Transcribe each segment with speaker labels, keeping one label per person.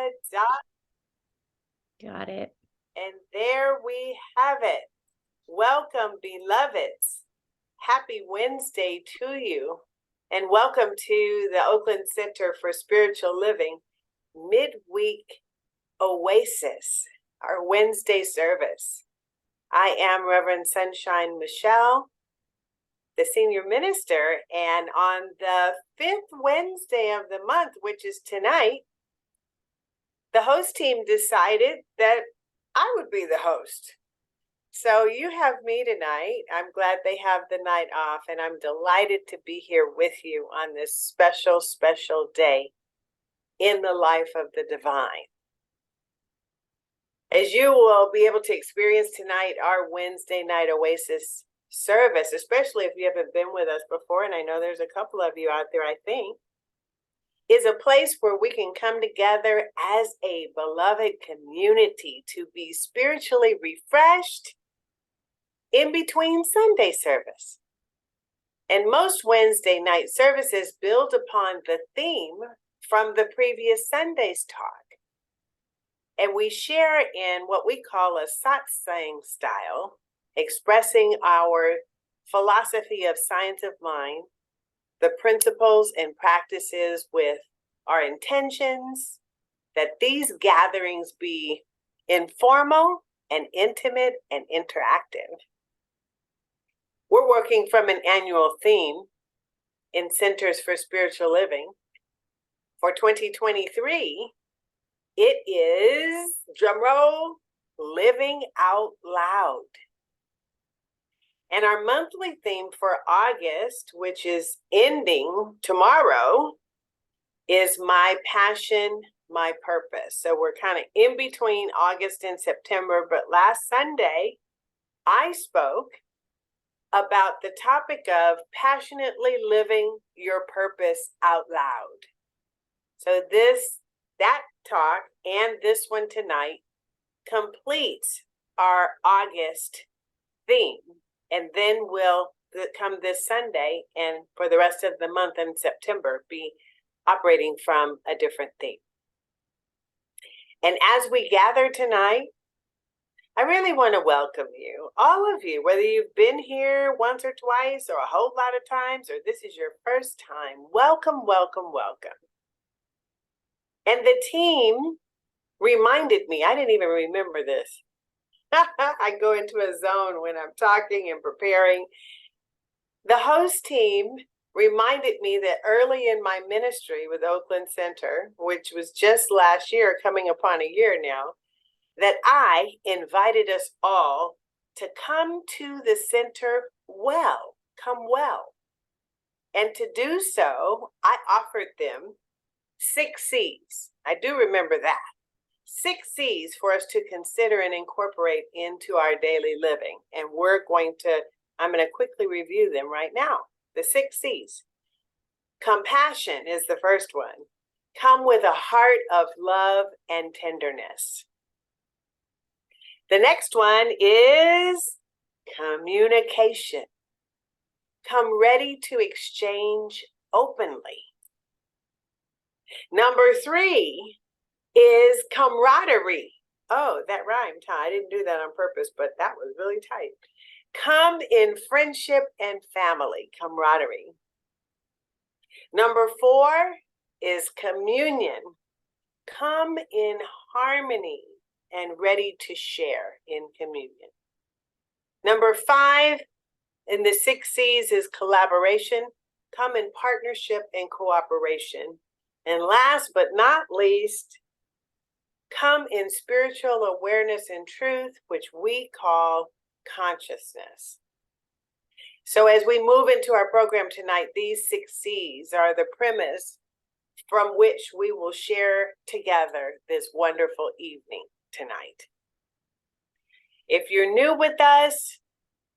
Speaker 1: it.
Speaker 2: Got it.
Speaker 1: And there we have it. Welcome, beloveds. Happy Wednesday to you. And welcome to the Oakland Center for Spiritual Living Midweek Oasis, our Wednesday service. I am Reverend Sunshine Michelle, the senior minister, and on the 5th Wednesday of the month, which is tonight, the host team decided that I would be the host. So you have me tonight. I'm glad they have the night off, and I'm delighted to be here with you on this special, special day in the life of the divine. As you will be able to experience tonight, our Wednesday night Oasis service, especially if you haven't been with us before, and I know there's a couple of you out there, I think, is a place where we can come together as a beloved community to be spiritually refreshed in between Sunday service. And most Wednesday night services build upon the theme from the previous Sunday's talk. And we share in what we call a satsang style, expressing our philosophy of science of mind, the principles and practices with our intentions, that these gatherings be informal and intimate and interactive. We're working from an annual theme in Centers for Spiritual Living. For 2023, it is, drumroll, Living Out Loud. And our monthly theme for August, which is ending tomorrow, is My Passion, My Purpose. So we're kind of in between August and September, but last Sunday, I spoke about the topic of passionately living your purpose out loud. So that talk and this one tonight completes our August theme. And then we'll come this Sunday and for the rest of the month in September be operating from a different theme. And as we gather tonight, I really want to welcome you, all of you, whether you've been here once or twice or a whole lot of times, or this is your first time. Welcome, welcome, welcome. And the team reminded me, I didn't even remember this. I go into a zone when I'm talking and preparing. The host team reminded me that early in my ministry with Oakland Center, which was just last year, coming upon a year now, that I invited us all to come to the center well, come well. And to do so, I offered them 6 C's. I do remember that. 6 C's for us to consider and incorporate into our daily living. And I'm going to quickly review them right now. The 6 C's. Compassion is the first one. Come with a heart of love and tenderness. The next one is communication. Come ready to exchange openly. Number 3 is camaraderie. Oh, that rhymed, huh? I didn't do that on purpose, but that was really tight. Come in friendship and family, camaraderie. Number 4 is communion. Come in harmony and ready to share in communion. Number 5 in the 6 C's is collaboration. Come in partnership and cooperation. And last but not least, come in spiritual awareness and truth, which we call consciousness. So as we move into our program tonight, these 6 C's are the premise from which we will share together this wonderful evening tonight. If you're new with us,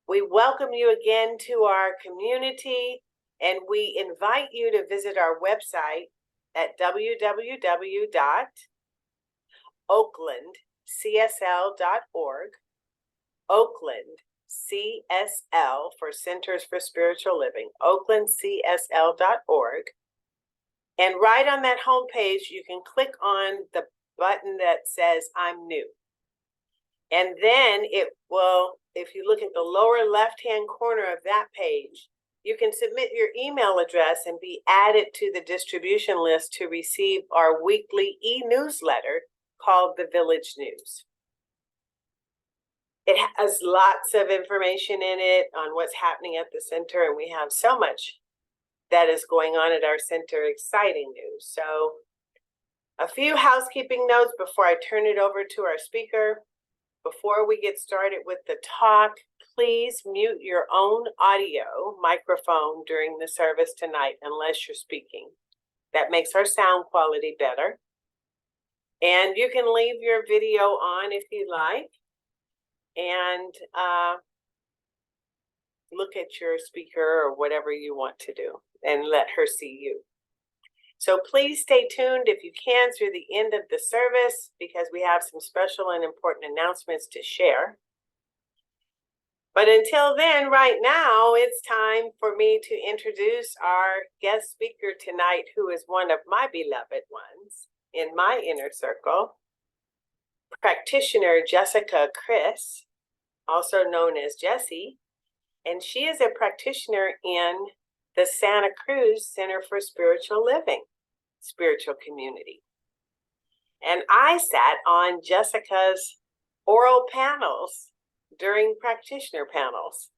Speaker 1: we welcome you again to our community, and we invite you to visit our website at www.oaklandcsl.org, Oakland CSL for Centers for Spiritual Living, oaklandcsl.org. And right on that homepage, you can click on the button that says I'm new. And then it will, if you look at the lower left-hand corner of that page, you can submit your email address and be added to the distribution list to receive our weekly e-newsletter called The Village News. It has lots of information in it on what's happening at the center, and we have so much that is going on at our center, exciting news. So a few housekeeping notes before I turn it over to our speaker. Before we get started with the talk, please mute your own audio microphone during the service tonight unless you're speaking. That makes our sound quality better. And you can leave your video on if you like, and look at your speaker or whatever you want to do and let her see you. So please stay tuned if you can through the end of the service, because we have some special and important announcements to share. But until then, right now, it's time for me to introduce our guest speaker tonight, who is one of my beloved ones in my inner circle, practitioner Jessica Chris, also known as Jessie, and she is a practitioner in the Santa Cruz Center for Spiritual Living, spiritual community. And I sat on Jessica's oral panels during practitioner panels,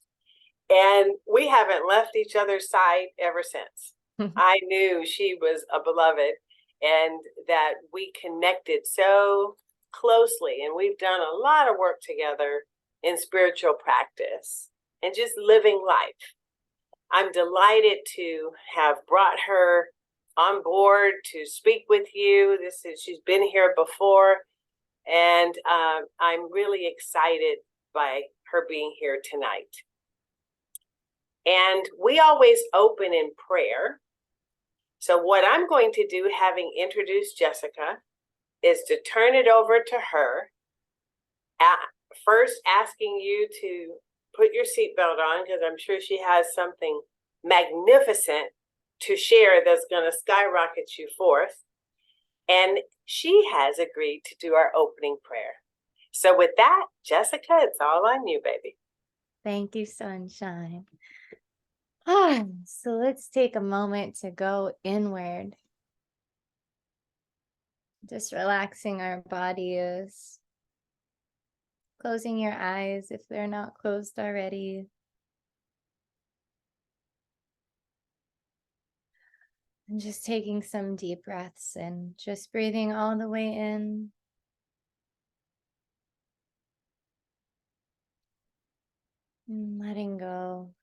Speaker 1: and we haven't left each other's side ever since. I knew she was a beloved and that we connected so closely, and we've done a lot of work together in spiritual practice and just living life. I'm delighted to have brought her on board to speak with you. She's been here before, and I'm really excited by her being here tonight. And we always open in prayer. So what I'm going to do, having introduced Jessica, is to turn it over to her, first asking you to put your seatbelt on, because I'm sure she has something magnificent to share that's going to skyrocket you forth. And she has agreed to do our opening prayer. So with that, Jessica, it's all on you, baby.
Speaker 2: Thank you, Sunshine. So let's take a moment to go inward. Just relaxing our bodies. Closing your eyes if they're not closed already. And just taking some deep breaths and just breathing all the way in. And letting go.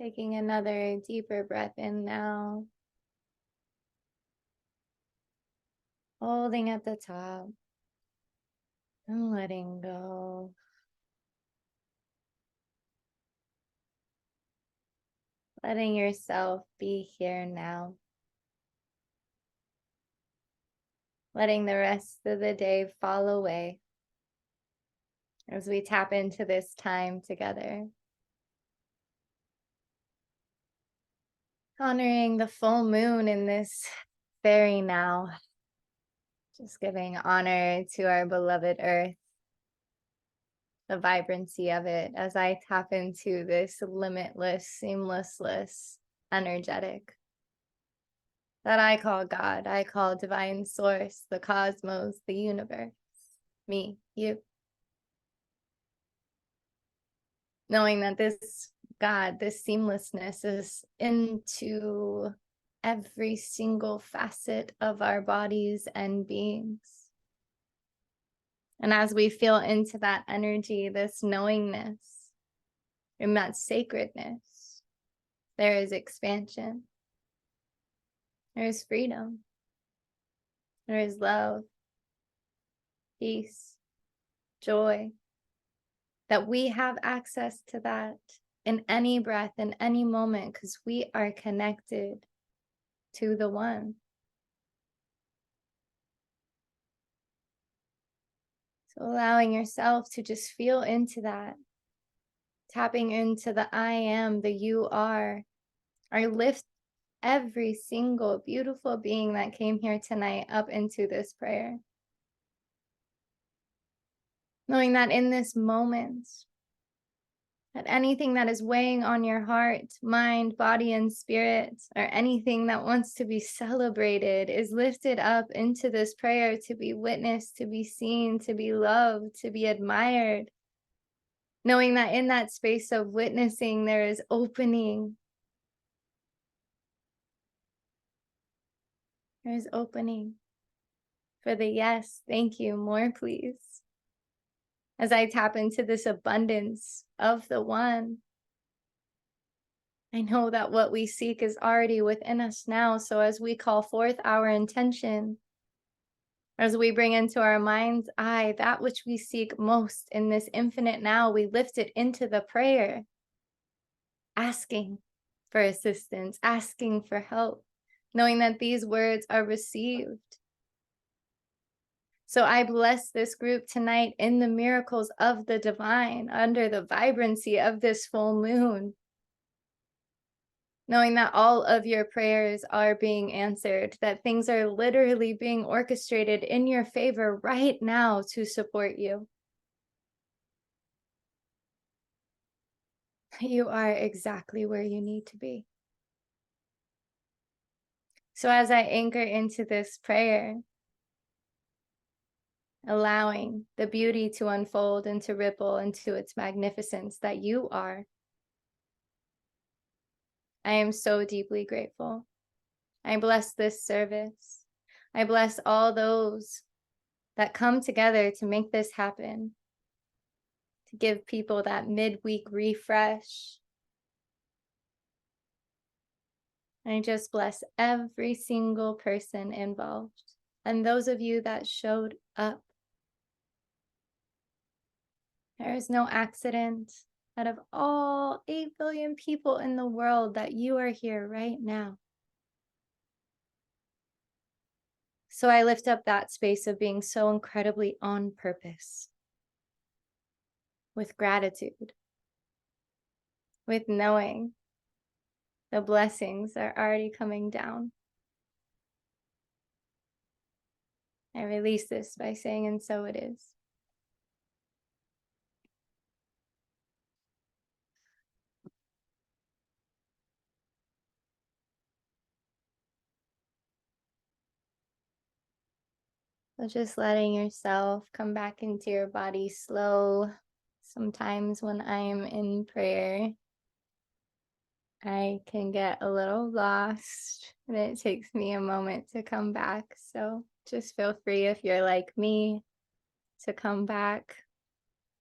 Speaker 2: Taking another deeper breath in now. Holding at the top. And letting go. Letting yourself be here now. Letting the rest of the day fall away as we tap into this time together. Honoring the full moon in this very now. Just giving honor to our beloved Earth. The vibrancy of it as I tap into this limitless, seamless, energetic that I call God, I call divine source, the cosmos, the universe, me, you. Knowing that this God, this seamlessness is into every single facet of our bodies and beings. And as we feel into that energy, this knowingness, and that sacredness, there is expansion. There is freedom. There is love, peace, joy. That we have access to that in any breath, in any moment, because we are connected to the One. So allowing yourself to just feel into that, tapping into the I am, the you are, our every single beautiful being that came here tonight up into this prayer. Knowing that in this moment, that anything that is weighing on your heart, mind, body, and spirit, or anything that wants to be celebrated is lifted up into this prayer to be witnessed, to be seen, to be loved, to be admired. Knowing that in that space of witnessing, there is opening. There is opening for the yes, thank you, more please. As I tap into this abundance of the one, I know that what we seek is already within us now. So as we call forth our intention, as we bring into our mind's eye that which we seek most in this infinite now, we lift it into the prayer, asking for assistance, asking for help, knowing that these words are received. So I bless this group tonight in the miracles of the divine, under the vibrancy of this full moon, knowing that all of your prayers are being answered, that things are literally being orchestrated in your favor right now to support you. You are exactly where you need to be. So as I anchor into this prayer, allowing the beauty to unfold and to ripple into its magnificence that you are, I am so deeply grateful. I bless this service. I bless all those that come together to make this happen, to give people that midweek refresh. I just bless every single person involved and those of you that showed up. There is no accident out of all 8 billion people in the world that you are here right now. So I lift up that space of being so incredibly on purpose, with gratitude, with knowing the blessings are already coming down. I release this by saying, and so it is. So just letting yourself come back into your body slow. Sometimes when I am in prayer, I can get a little lost and it takes me a moment to come back. So just feel free, if you're like me, to come back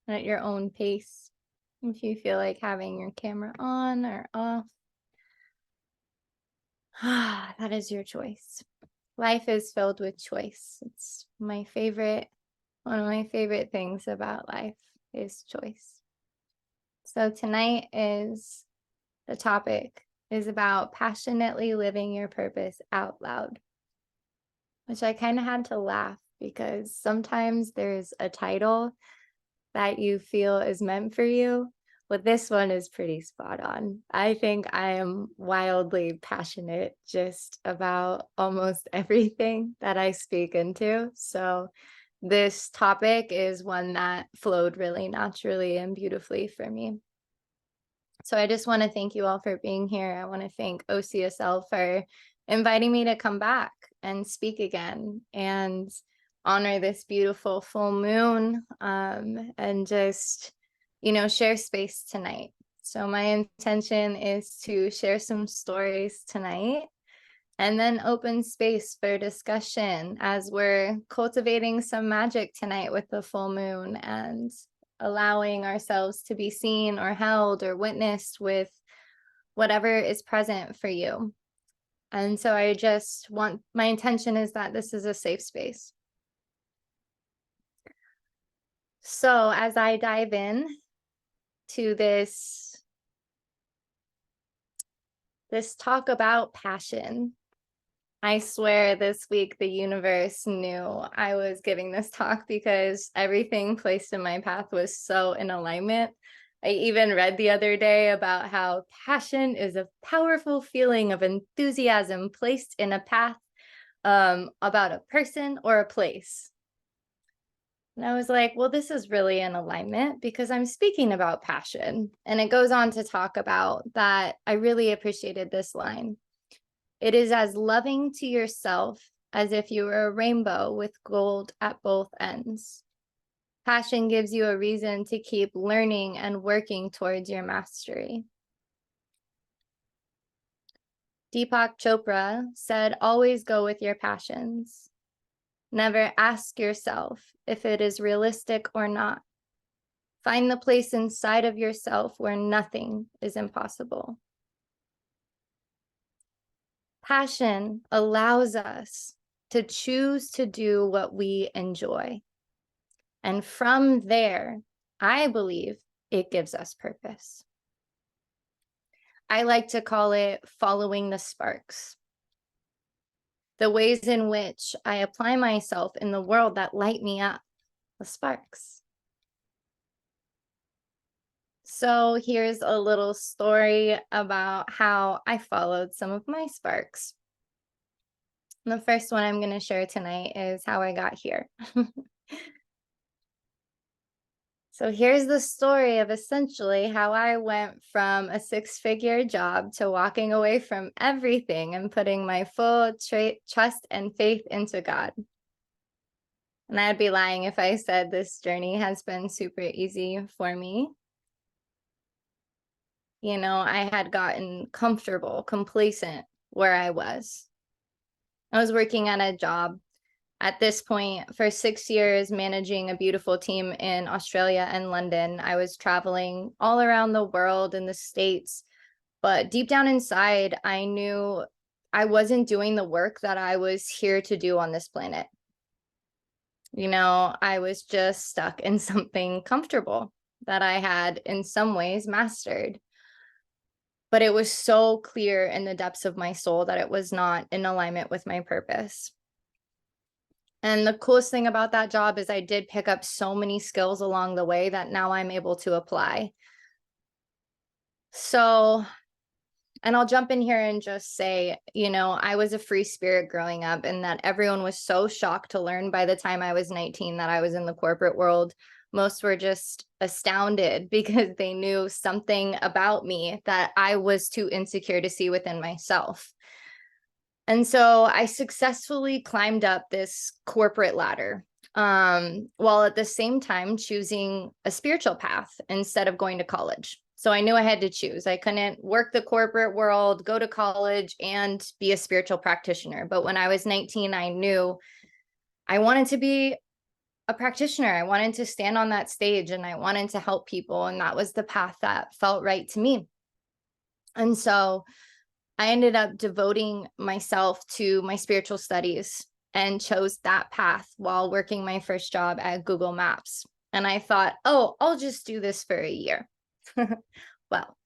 Speaker 2: at your own pace. If you feel like having your camera on or off, that is your choice. Life is filled with choice. It's one of my favorite things about life is choice. So tonight the topic is about passionately living your purpose out loud, which I kind of had to laugh because sometimes there's a title that you feel is meant for you. But this one is pretty spot on. I think I am wildly passionate just about almost everything that I speak into. So this topic is one that flowed really naturally and beautifully for me. So I just want to thank you all for being here. I want to thank OCSL for inviting me to come back and speak again and honor this beautiful full moon, and just, share space tonight. So my intention is to share some stories tonight and then open space for discussion as we're cultivating some magic tonight with the full moon and allowing ourselves to be seen or held or witnessed with whatever is present for you. And so my intention is that this is a safe space. So as I dive in to this talk about passion, I swear this week the universe knew I was giving this talk because everything placed in my path was so in alignment I even read the other day about how passion is a powerful feeling of enthusiasm placed in a path about a person or a place. And I was like, well, this is really in alignment because I'm speaking about passion. And it goes on to talk about that. I really appreciated this line. It is as loving to yourself as if you were a rainbow with gold at both ends. Passion gives you a reason to keep learning and working towards your mastery. Deepak Chopra said, always go with your passions. Never ask yourself if it is realistic or not. Find the place inside of yourself where nothing is impossible. Passion allows us to choose to do what we enjoy. And from there, I believe it gives us purpose. I like to call it following the sparks. The ways in which I apply myself in the world that light me up, the sparks. So here's a little story about how I followed some of my sparks. The first one I'm going to share tonight is how I got here. So here's the story of essentially how I went from a six-figure job to walking away from everything and putting my full trust and faith into God. And I'd be lying if I said this journey has been super easy for me. You know, I had gotten comfortable, complacent where I was. I was working at a job at this point for 6 years, managing a beautiful team in Australia and London. I was traveling all around the world in the States, but deep down inside, I knew I wasn't doing the work that I was here to do on this planet. You know, I was just stuck in something comfortable that I had in some ways mastered. But it was so clear in the depths of my soul that it was not in alignment with my purpose. And the coolest thing about that job is I did pick up so many skills along the way that now I'm able to apply. So, and I'll jump in here and just say, you know, I was a free spirit growing up, and that everyone was so shocked to learn by the time I was 19 that I was in the corporate world. Most were just astounded because they knew something about me that I was too insecure to see within myself. And so I successfully climbed up this corporate ladder, while at the same time choosing a spiritual path instead of going to college. So I knew I had to choose. I couldn't work the corporate world, go to college, and be a spiritual practitioner. But when I was 19, I knew I wanted to be a practitioner. I wanted to stand on that stage and I wanted to help people. And that was the path that felt right to me. And so I ended up devoting myself to my spiritual studies and chose that path while working my first job at Google Maps. And I thought, oh, I'll just do this for a year. Well,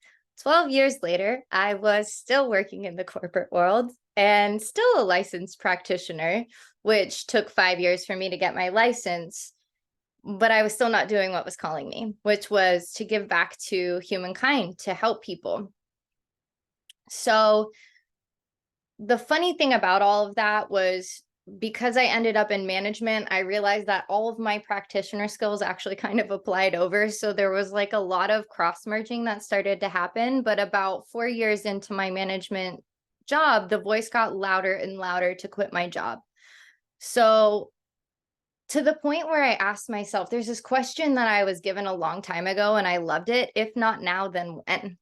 Speaker 2: 12 years later, I was still working in the corporate world and still a licensed practitioner, which took 5 years for me to get my license. But I was still not doing what was calling me, which was to give back to humankind, to help people. So the funny thing about all of that was, because I ended up in management, I realized that all of my practitioner skills actually kind of applied over. So there was like a lot of cross merging that started to happen. But about 4 years into my management job, the voice got louder and louder to quit my job. So to the point where I asked myself, there's this question that I was given a long time ago and I loved it. If not now, then when?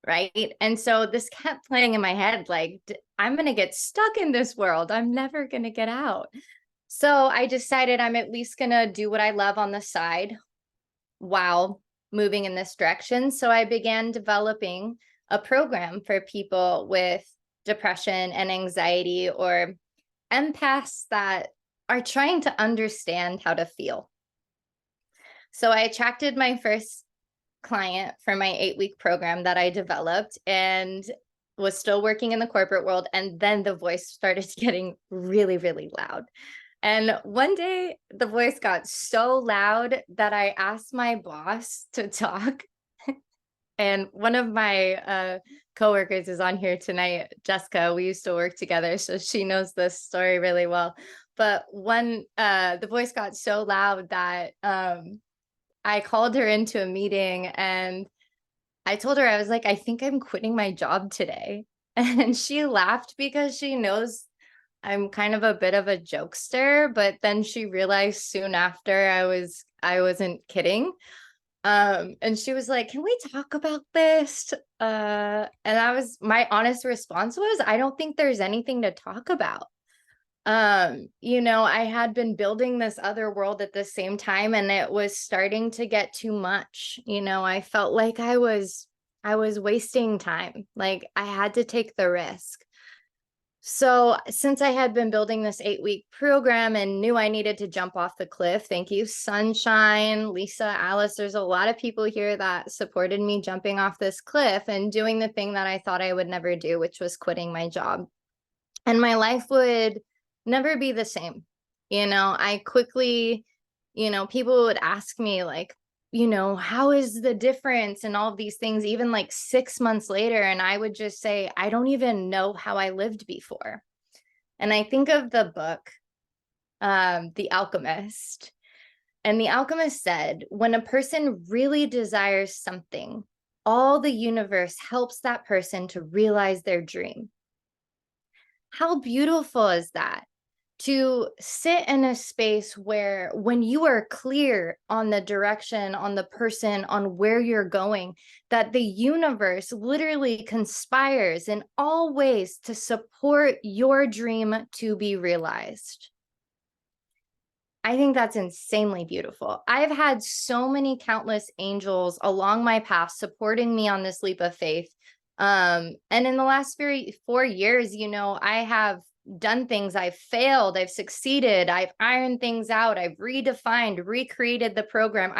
Speaker 2: Right. And so this kept playing in my head, like, I'm going to get stuck in this world. I'm never going to get out. So I decided I'm at least going to do what I love on the side while moving in this direction. So I began developing a program for people with depression and anxiety, or empaths that are trying to understand how to feel. So I attracted my first client for my 8-week program that I developed and was still working in the corporate world. And then the voice started getting really, really loud. And one day the voice got so loud that I asked my boss to talk. And one of my coworkers is on here tonight, Jessica. We used to work together, so she knows this story really well. But when the voice got so loud that I called her into a meeting and I told her, I was like, I think I'm quitting my job today. And she laughed because she knows I'm kind of a bit of a jokester, but then she realized soon after I wasn't kidding. And she was like, can we talk about this? And my honest response was, I don't think there's anything to talk about. I had been building this other world at the same time, and it was starting to get too much. I felt like I was wasting time. Like I had to take the risk. So since I had been building this 8-week program and knew I needed to jump off the cliff, thank you, Sunshine, Lisa, Alice, there's a lot of people here that supported me jumping off this cliff and doing the thing that I thought I would never do, which was quitting my job. And my life would never be the same. I quickly, people would ask me like, how is the difference and all of these things, even like 6 months later. And I would just say, I don't even know how I lived before. And I think of the book, The Alchemist. And The Alchemist said, when a person really desires something, all the universe helps that person to realize their dream. How beautiful is that? To sit in a space where when you are clear on the direction, on the person, on where you're going, that the universe literally conspires in all ways to support your dream to be realized. I think that's insanely beautiful. I've had so many countless angels along my path supporting me on this leap of faith. And in the last 4 years, I have done things, I've failed, I've succeeded, I've ironed things out, I've redefined, recreated the program.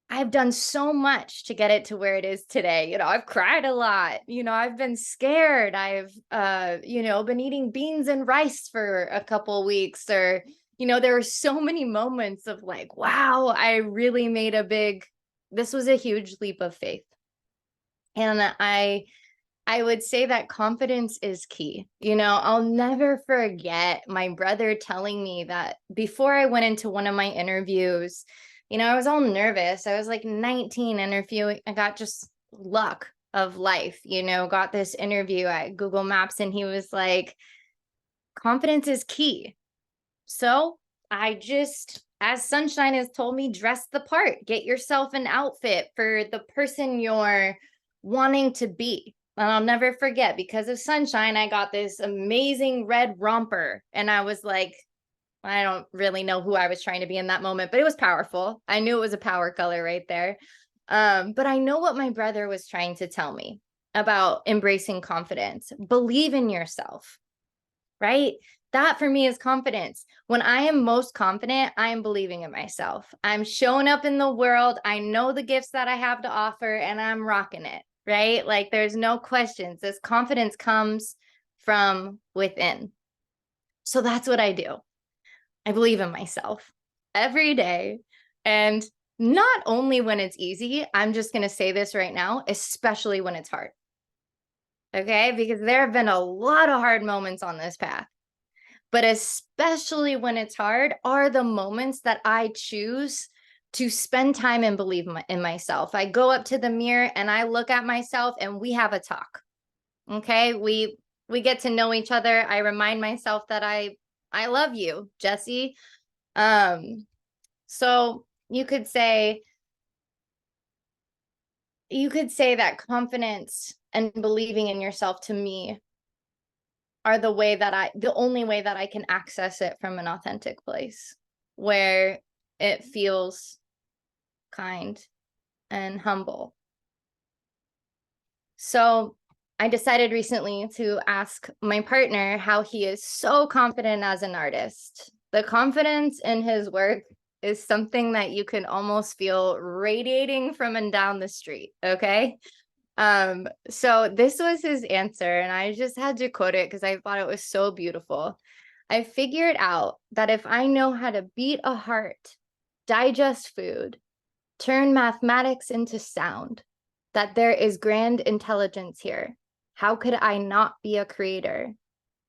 Speaker 2: I've done so much to get it to where it is today. I've cried a lot, I've been scared. I've been eating beans and rice for a couple weeks, or there were so many moments of like, wow, I really made this was a huge leap of faith. And I would say that confidence is key. I'll never forget my brother telling me that before I went into one of my interviews, I was all nervous. I was like 19 interviewing. I got just luck of life, got this interview at Google Maps, and he was like, confidence is key. So I just, as Sunshine has told me, dress the part, get yourself an outfit for the person you're wanting to be. And I'll never forget, because of Sunshine, I got this amazing red romper. And I was like, I don't really know who I was trying to be in that moment, but it was powerful. I knew it was a power color right there. But I know what my brother was trying to tell me about embracing confidence. Believe in yourself, right? That for me is confidence. When I am most confident, I am believing in myself. I'm showing up in the world. I know the gifts that I have to offer, and I'm rocking it, right? Like there's no questions. This confidence comes from within. So that's what I do. I believe in myself every day. And not only when it's easy, I'm just going to say this right now, especially when it's hard. Okay? Because there have been a lot of hard moments on this path. But especially when it's hard are the moments that I choose to spend time and believe in myself. I go up to the mirror and I look at myself and we have a talk. Okay? We get to know each other. I remind myself that I love you, Jesse. So you could say that confidence and believing in yourself to me are the only way that I can access it from an authentic place where it feels kind and humble. So I decided recently to ask my partner how he is so confident as an artist. The confidence in his work is something that you can almost feel radiating from and down the street. Okay. So this was his answer, and I just had to quote it because I thought it was so beautiful. I figured out that if I know how to beat a heart, digest food, turn mathematics into sound, that there is grand intelligence here. How could I not be a creator?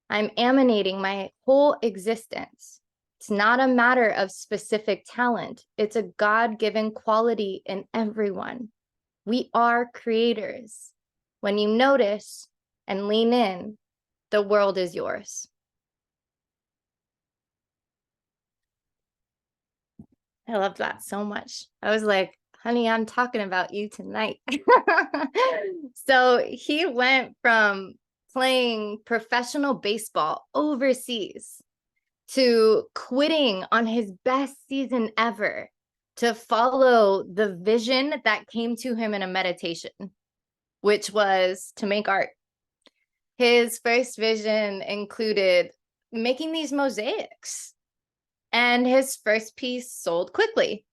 Speaker 2: I'm emanating my whole existence. It's not a matter of specific talent. It's a God-given quality in everyone. We are creators. When you notice and lean in, the world is yours. I love that so much. I was like, honey, I'm talking about you tonight. So he went from playing professional baseball overseas to quitting on his best season ever to follow the vision that came to him in a meditation, which was to make art. His first vision included making these mosaics, and his first piece sold quickly.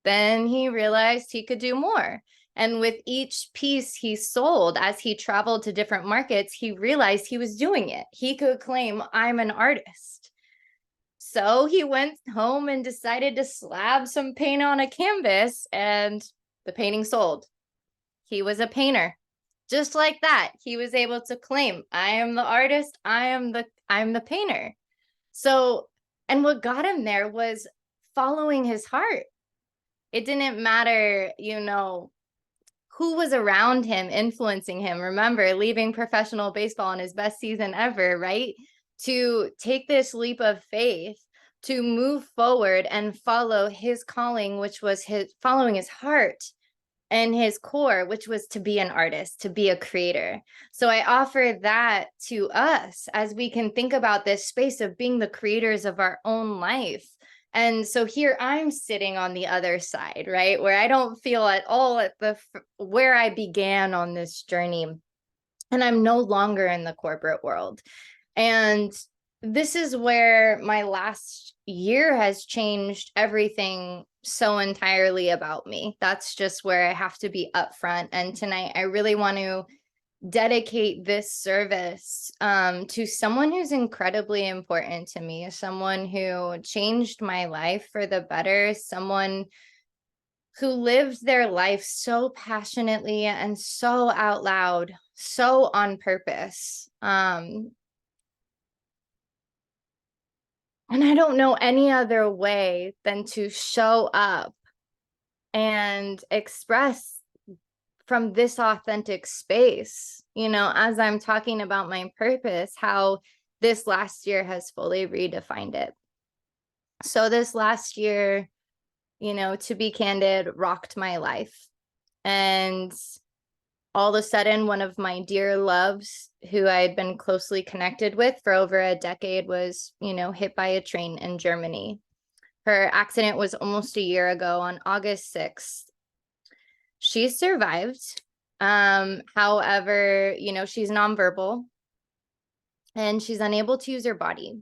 Speaker 2: Then he realized he could do more. And with each piece he sold, as he traveled to different markets, he realized he was doing it. He could claim, I'm an artist. So he went home and decided to slab some paint on a canvas, and the painting sold. He was a painter. Just like that, he was able to claim, I am the artist, I'm the painter. So, and what got him there was following his heart. It didn't matter, who was around him influencing him. Remember, leaving professional baseball in his best season ever, right? To take this leap of faith, to move forward and follow his calling, which was following his heart and his core, which was to be an artist, to be a creator. So I offer that to us as we can think about this space of being the creators of our own life. And so here I'm sitting on the other side, right? Where I don't feel at all at where I began on this journey. And I'm no longer in the corporate world. And this is where my last year has changed everything so entirely about me. That's just where I have to be upfront. And tonight, I really want to dedicate this service to someone who's incredibly important to me, someone who changed my life for the better, someone who lived their life so passionately and so out loud, so on purpose. And I don't know any other way than to show up and express from this authentic space, as I'm talking about my purpose, how this last year has fully redefined it. So this last year, to be candid, rocked my life. And all of a sudden, one of my dear loves, who I had been closely connected with for over a decade, was, hit by a train in Germany. Her accident was almost a year ago on August 6th. She survived. However, she's nonverbal and she's unable to use her body.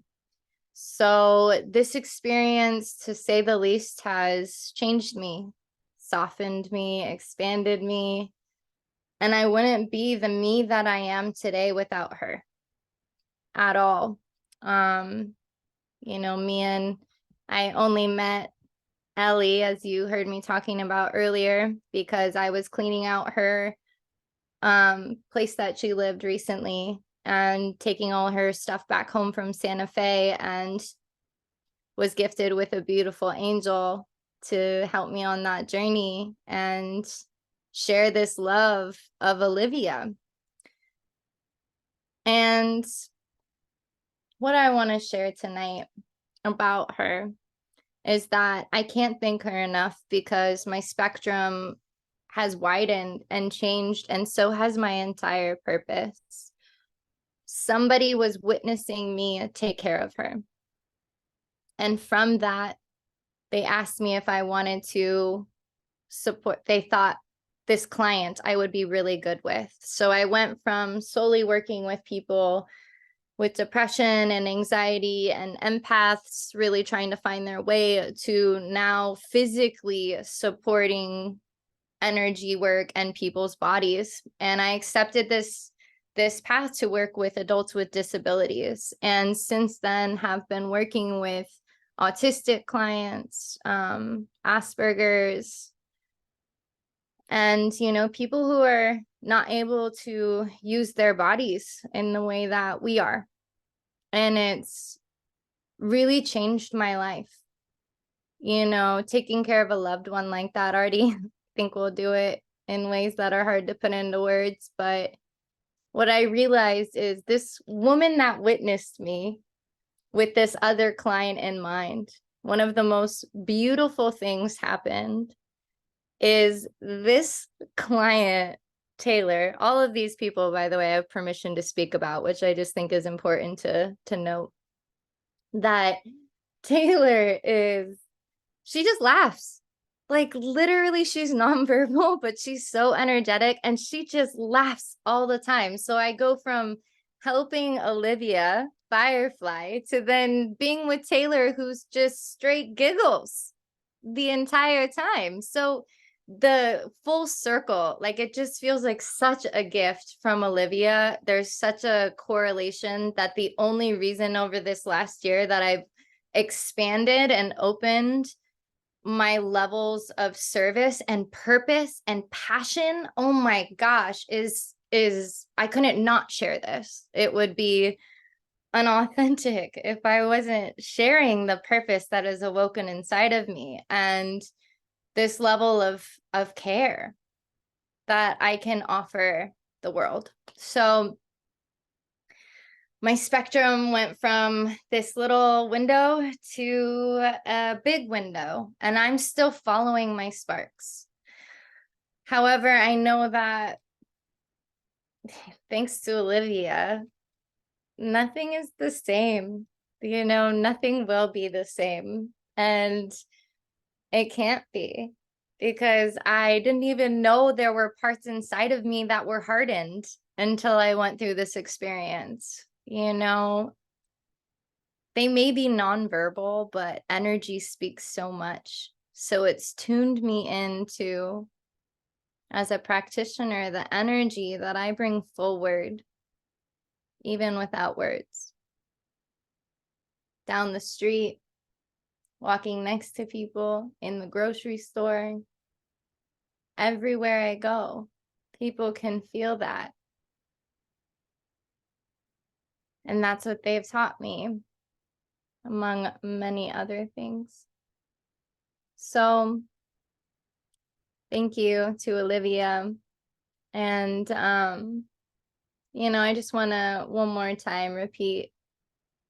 Speaker 2: So this experience, to say the least, has changed me, softened me, expanded me. And I wouldn't be the me that I am today without her at all. I only met Ellie, as you heard me talking about earlier, because I was cleaning out her place that she lived recently and taking all her stuff back home from Santa Fe, and was gifted with a beautiful angel to help me on that journey and share this love of Olivia. And what I want to share tonight about her is that I can't thank her enough, because my spectrum has widened and changed, and so has my entire purpose. Somebody was witnessing me take care of her. And from that, they asked me if I wanted to support. They thought this client I would be really good with. So I went from solely working with people with depression and anxiety and empaths really trying to find their way, to now physically supporting energy work and people's bodies. And I accepted this path to work with adults with disabilities. And since then have been working with autistic clients, Asperger's, And, people who are not able to use their bodies in the way that we are. And it's really changed my life. Taking care of a loved one like that already, I think we'll do it in ways that are hard to put into words. But what I realized is this woman that witnessed me with this other client in mind, one of the most beautiful things happened is this client, Taylor, all of these people, by the way, I have permission to speak about, which I just think is important to note, that Taylor she just laughs. Like literally she's nonverbal, but she's so energetic and she just laughs all the time. So I go from helping Olivia Firefly to then being with Taylor, who's just straight giggles the entire time. So the full circle, like it just feels like such a gift from Olivia. There's such a correlation that the only reason over this last year that I've expanded and opened my levels of service and purpose and passion, oh my gosh, is I couldn't not share this. It would be unauthentic if I wasn't sharing the purpose that is awoken inside of me and this level of care that I can offer the world. So my spectrum went from this little window to a big window, and I'm still following my sparks. However, I know that thanks to Olivia, nothing is the same. Nothing will be the same. And it can't be, because I didn't even know there were parts inside of me that were hardened until I went through this experience. They may be nonverbal, but energy speaks so much. So it's tuned me into, as a practitioner, the energy that I bring forward, even without words. Down the street, walking next to people, in the grocery store, everywhere I go, people can feel that. And that's what they've taught me, among many other things. So thank you to Olivia. And, I just want to one more time repeat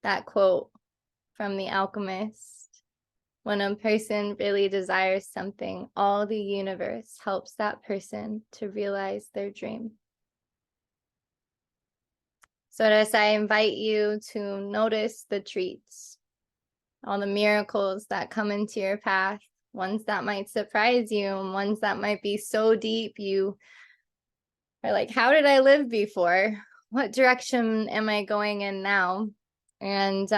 Speaker 2: that quote from The Alchemist. When a person really desires something, all the universe helps that person to realize their dream. So as I invite you to notice the treats, all the miracles that come into your path, ones that might surprise you and ones that might be so deep you are like, how did I live before? What direction am I going in now? And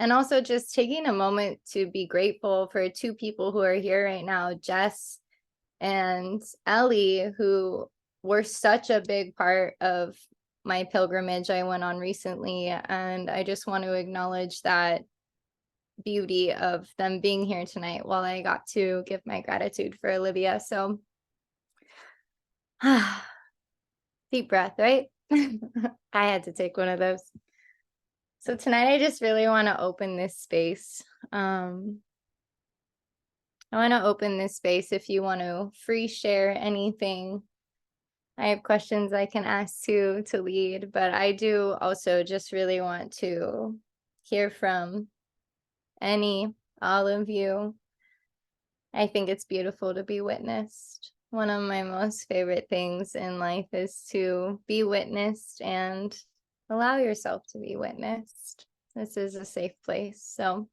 Speaker 2: also just taking a moment to be grateful for two people who are here right now, Jess and Ellie, who were such a big part of my pilgrimage I went on recently. And I just want to acknowledge that beauty of them being here tonight while I got to give my gratitude for Olivia. So deep breath, right? I had to take one of those. So tonight I just really want to open this space. I want to open this space if you want to free share anything. I have questions I can ask to lead, but I do also just really want to hear from all of you. I think it's beautiful to be witnessed. One of my most favorite things in life is to be witnessed and allow yourself to be witnessed. This is a safe place. So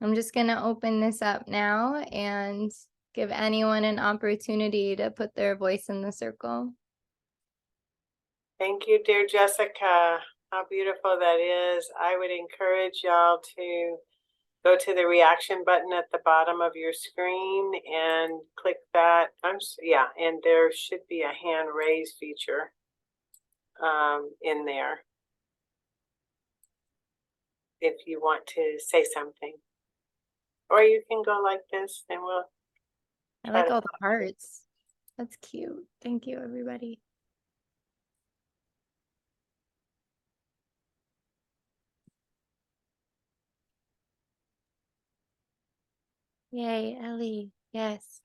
Speaker 2: I'm just going to open this up now and give anyone an opportunity to put their voice in the circle.
Speaker 1: Thank you, dear Jessica. How beautiful that is. I would encourage y'all to go to the reaction button at the bottom of your screen and click that. And there should be a hand raise feature in there if you want to say something. Or you can go like this and we'll.
Speaker 2: I like all the hearts. That's cute. Thank you, everybody. Yay, Ellie. Yes.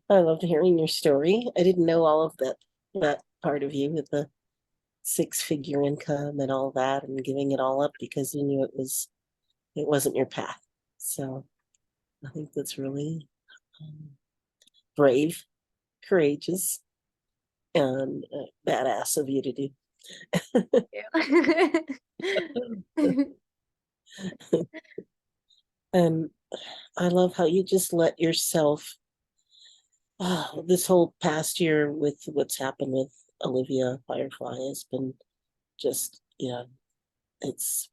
Speaker 3: I loved hearing your story. I didn't know all of that part of you with the six-figure income and all that and giving it all up because you knew it wasn't your path. So I think that's really brave, courageous, and badass of you to do. And I love how you just let yourself, this whole past year with what's happened with Olivia Firefly has been just, it's,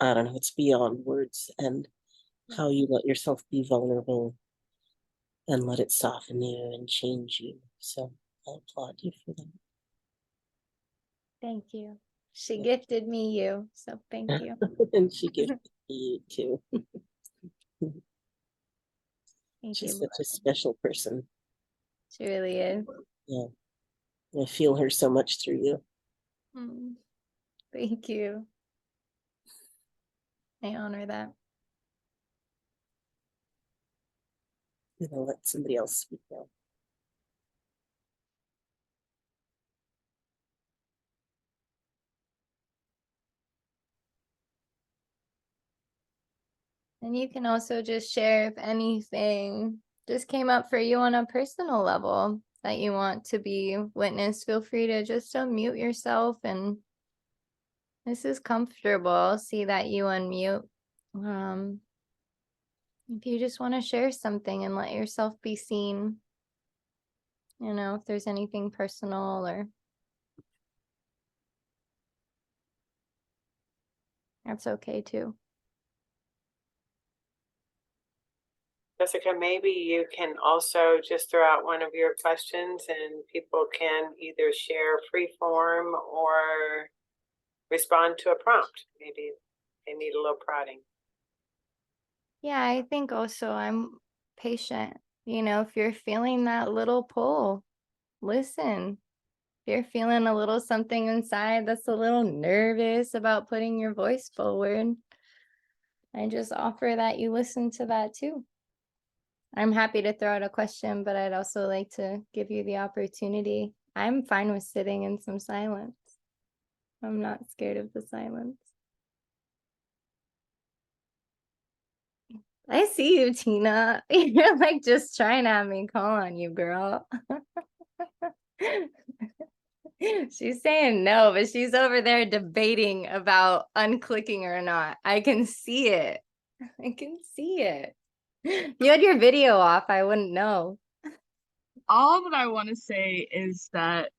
Speaker 3: I don't know, it's beyond words. And how you let yourself be vulnerable and let it soften you and change you. So I applaud you for that.
Speaker 2: Thank you. She gifted me you, so thank you.
Speaker 3: And she gifted you too.
Speaker 2: Thank
Speaker 3: She's
Speaker 2: you.
Speaker 3: such a special person.
Speaker 2: She really is.
Speaker 3: Yeah. I feel her so much through you.
Speaker 2: Thank you. I honor that.
Speaker 3: I'm gonna let somebody else speak now.
Speaker 2: And you can also just share if anything just came up for you on a personal level that you want to be witnessed. Feel free to just unmute yourself, and this is comfortable. See that you unmute. If you just want to share something and let yourself be seen, if there's anything personal, or that's okay too.
Speaker 1: Jessica, maybe you can also just throw out one of your questions and people can either share free form or respond to a prompt. Maybe they need a little prodding.
Speaker 2: Yeah, I think also I'm patient. If you're feeling that little pull, listen. If you're feeling a little something inside that's a little nervous about putting your voice forward, I just offer that you listen to that too. I'm happy to throw out a question, but I'd also like to give you the opportunity. I'm fine with sitting in some silence. I'm not scared of the silence. I see you, Tina. You're like just trying to have me call on you, girl. She's saying no, but she's over there debating about unclicking or not. I can see it. I can see it. You had your video off, I wouldn't know.
Speaker 4: All that I want to say is that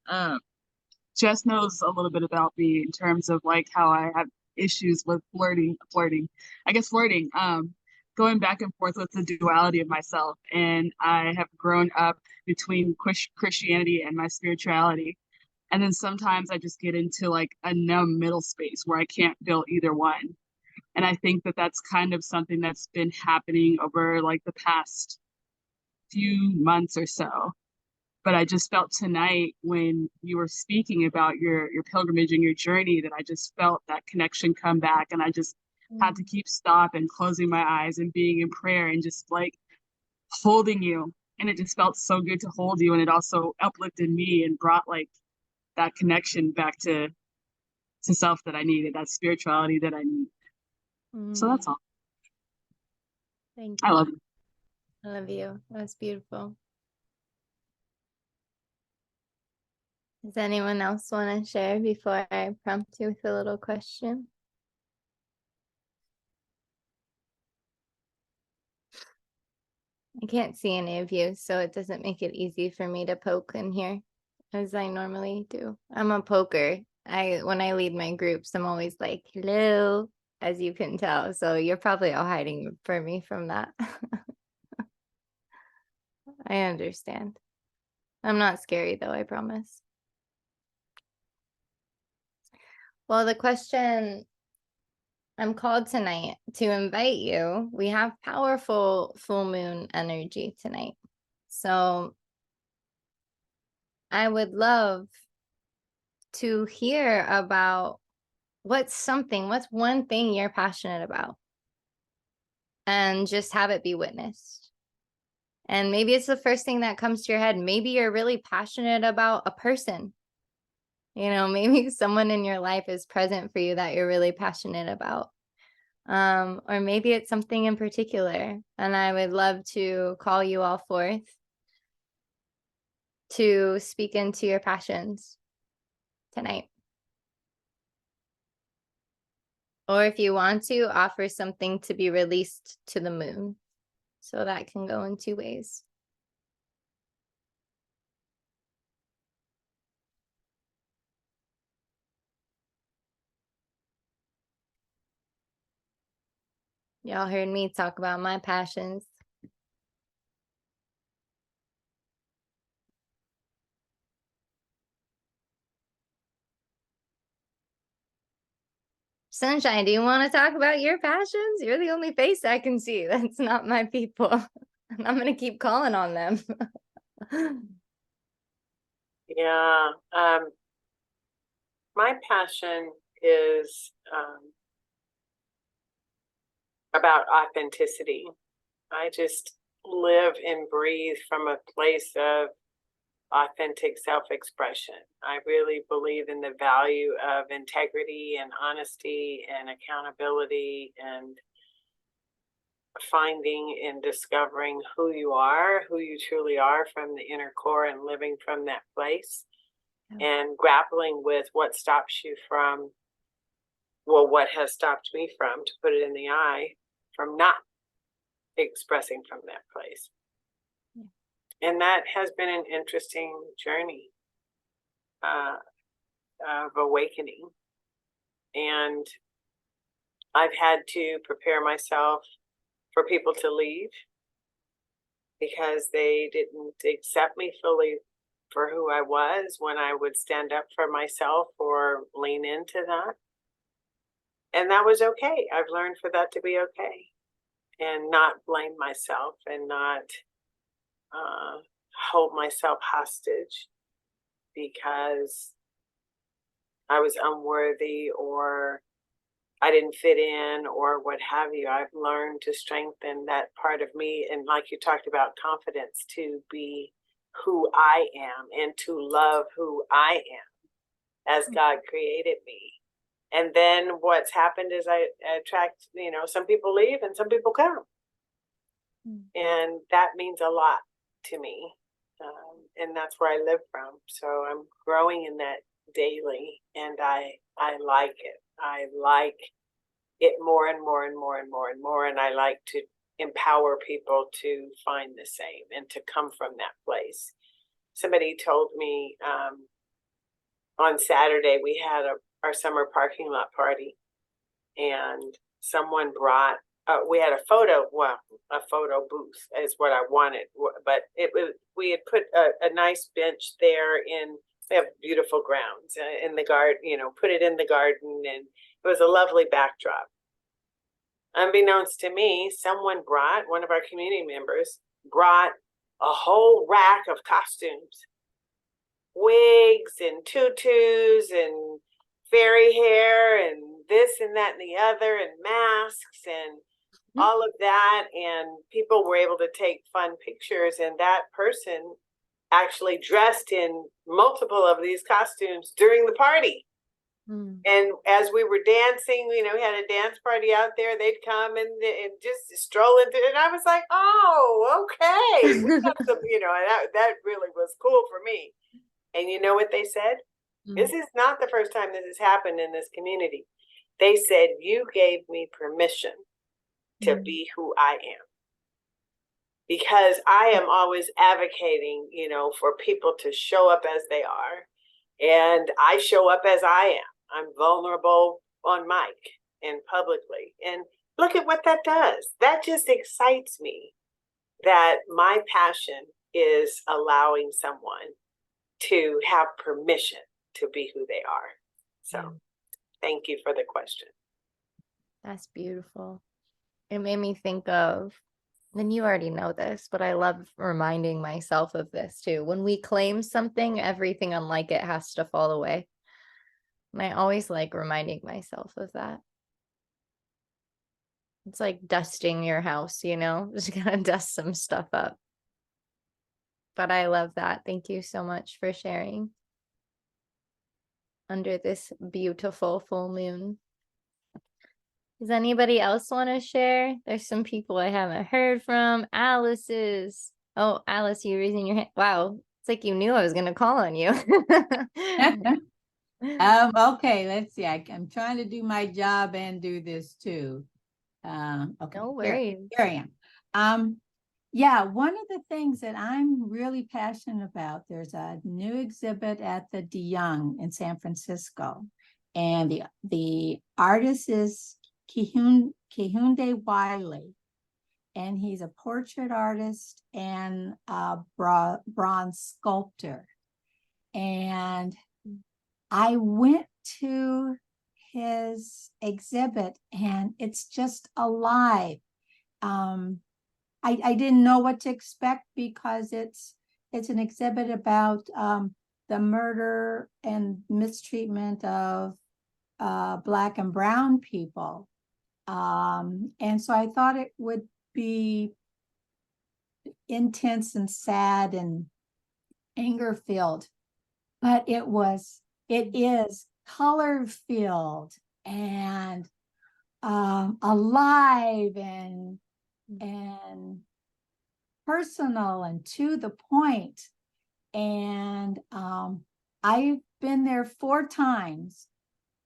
Speaker 4: Jess knows a little bit about me in terms of like how I have issues with flirting, going back and forth with the duality of myself. And I have grown up between Christianity and my spirituality. And then sometimes I just get into like a numb middle space where I can't feel either one. And I think that that's kind of something that's been happening over like the past few months or so. But I just felt tonight when you were speaking about your pilgrimage and your journey that I just felt that connection come back, and I just had to keep stop and closing my eyes and being in prayer and just like holding you. And it just felt so good to hold you, and it also uplifted me and brought like that connection back to self that I needed, that spirituality that I need. So that's all.
Speaker 2: Thank you.
Speaker 4: I love you.
Speaker 2: I love you. That's beautiful. Does anyone else want to share before I prompt you with a little question? I can't see any of you, so it doesn't make it easy for me to poke in here as I normally do. I'm a poker. When I lead my groups, I'm always like, hello, as you can tell. So you're probably all hiding for me from that. I understand. I'm not scary though, I promise. Well, the question, I'm called tonight to invite you. We have powerful full moon energy tonight. So I would love to hear about what's one thing you're passionate about, and just have it be witnessed. And maybe it's the first thing that comes to your head. Maybe you're really passionate about a person. Maybe someone in your life is present for you that you're really passionate about. Or maybe it's something in particular. And I would love to call you all forth to speak into your passions tonight. Or if you want to, offer something to be released to the moon. So that can go in two ways. Y'all heard me talk about my passions. Sunshine, do you want to talk about your passions? You're the only face I can see. That's not my people. And I'm going to keep calling on them.
Speaker 1: Yeah. My passion is about authenticity. I just live and breathe from a place of authentic self-expression. I really believe in the value of integrity and honesty and accountability, and finding and discovering who you truly are from the inner core, and living from that place. And grappling with what stops you from, what has stopped me from, to put it in the eye, from not expressing from that place. And that has been an interesting journey of awakening. And I've had to prepare myself for people to leave because they didn't accept me fully for who I was when I would stand up for myself or lean into that. And that was okay. I've learned for that to be okay, and not blame myself, and not hold myself hostage because I was unworthy or I didn't fit in or what have you. I've learned to strengthen that part of me. And like you talked about, confidence, to be who I am and to love who I am as God created me. And then what's happened is I attract, some people leave and some people come. And that means a lot to me. And that's where I live from. So I'm growing in that daily, and I like it. I like it more and more and more and more and more. And I like to empower people to find the same and to come from that place. Somebody told me on Saturday we had our summer parking lot party, and someone brought we had a photo booth is what I wanted, but we had put a nice bench there. We have beautiful grounds in the garden, put it in the garden, and it was a lovely backdrop. Unbeknownst to me, one of our community members brought a whole rack of costumes, wigs and tutus and fairy hair and this and that and the other, and masks and all of that. And people were able to take fun pictures, and that person actually dressed in multiple of these costumes during the party. And as we were dancing, we had a dance party out there. They'd come and just stroll into it. And I was like, oh, okay. We got some, and that really was cool for me. And you know what they said? This is not the first time this has happened in this community. They said, you gave me permission to be who I am. Because I am always advocating, for people to show up as they are. And I show up as I am. I'm vulnerable on mic and publicly. And look at what that does. That just excites me, that my passion is allowing someone to have permission to be who they are. So thank you for the question.
Speaker 2: That's beautiful. It made me think of and you already know this, but I love reminding myself of this too. When we claim something, everything unlike it has to fall away. And I always like reminding myself of that. It's like dusting your house, you know, just gonna dust some stuff up. But I love that. Thank you so much for sharing under this beautiful full moon. Does anybody else want to share? There's some people I haven't heard from. Alice's. Oh, Alice, you raising your hand. Wow. It's like you knew I was going to call on you.
Speaker 5: Okay, let's see. I'm trying to do my job and do this too. Okay.
Speaker 2: No
Speaker 5: here-
Speaker 2: worries.
Speaker 5: Here I am. Yeah, one of the things that I'm really passionate about, there's a new exhibit at the De Young in San Francisco. And the artist is Kehinde Wiley. And he's a portrait artist and a bronze sculptor. And I went to his exhibit and it's just alive. I didn't know what to expect because it's an exhibit about the murder and mistreatment of Black and brown people. And so I thought it would be intense and sad and anger filled, but it is color filled and alive and personal and to the point. And I've been there 4 times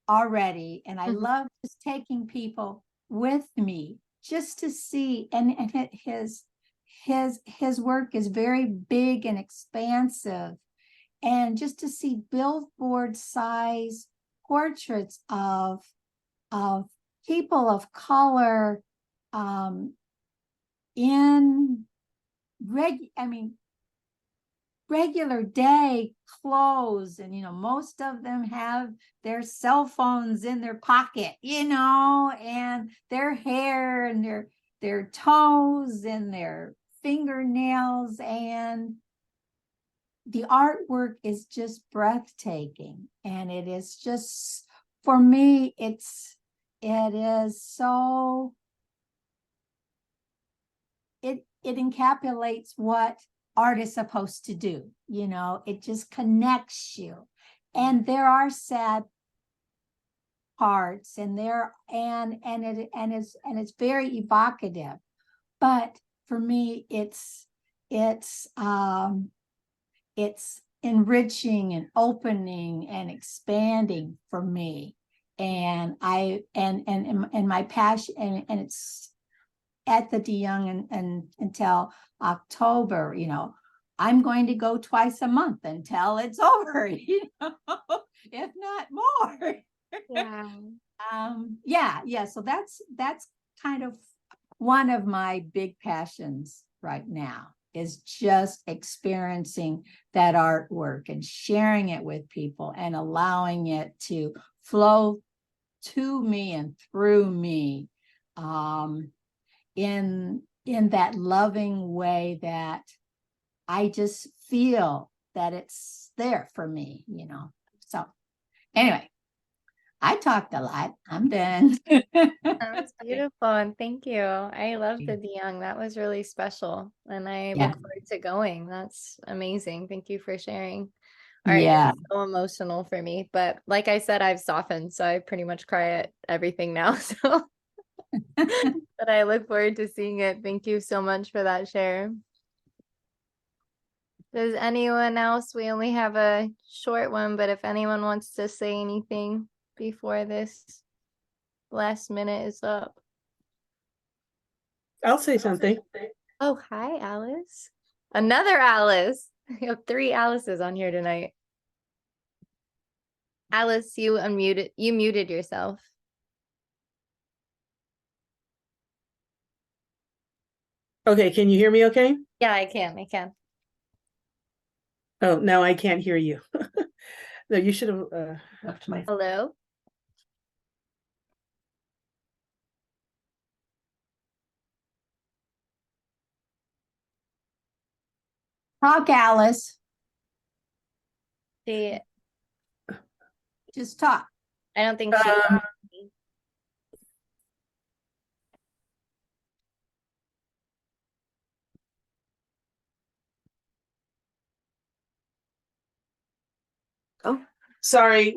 Speaker 5: already, and I love just taking people with me just to see. And his work is very big and expansive, and just to see billboard size portraits of people of color in regular day clothes, and most of them have their cell phones in their pocket, and their hair and their toes and their fingernails, and the artwork is just breathtaking. And it is just, for me, it is so, it encapsulates what art is supposed to do. It just connects you. And there are sad parts, and it's very evocative. But for me, it's enriching and opening and expanding for me. And my passion, and it's at the De Young and until October. I'm going to go twice a month until it's over, if not more.
Speaker 2: Yeah.
Speaker 5: So that's kind of one of my big passions right now, is just experiencing that artwork and sharing it with people and allowing it to flow to me and through me in that loving way that I just feel that it's there for me, So anyway, I talked a lot. I'm done.
Speaker 2: That was beautiful, and thank you. I love the De Young. That was really special, and I
Speaker 5: Yeah.
Speaker 2: look forward to going. That's amazing. Thank you for sharing. All right,
Speaker 5: Yeah.
Speaker 2: it's so emotional for me, but like I said, I've softened, so I pretty much cry at everything now. So, but I look forward to seeing it. Thank you so much for that share. Does anyone else? We only have a short one, but if anyone wants to say anything before this last minute is up.
Speaker 6: I'll say something.
Speaker 2: Oh, hi, Alice. Another Alice. We have 3 Alices on here tonight. Alice, you muted yourself.
Speaker 6: Okay, can you hear me okay?
Speaker 2: Yeah, I can.
Speaker 6: Oh, no, I can't hear you. No, you should have left my.
Speaker 2: Hello?
Speaker 5: Talk, Alice.
Speaker 2: She,
Speaker 5: Just talk.
Speaker 2: I don't think she.
Speaker 6: Sorry,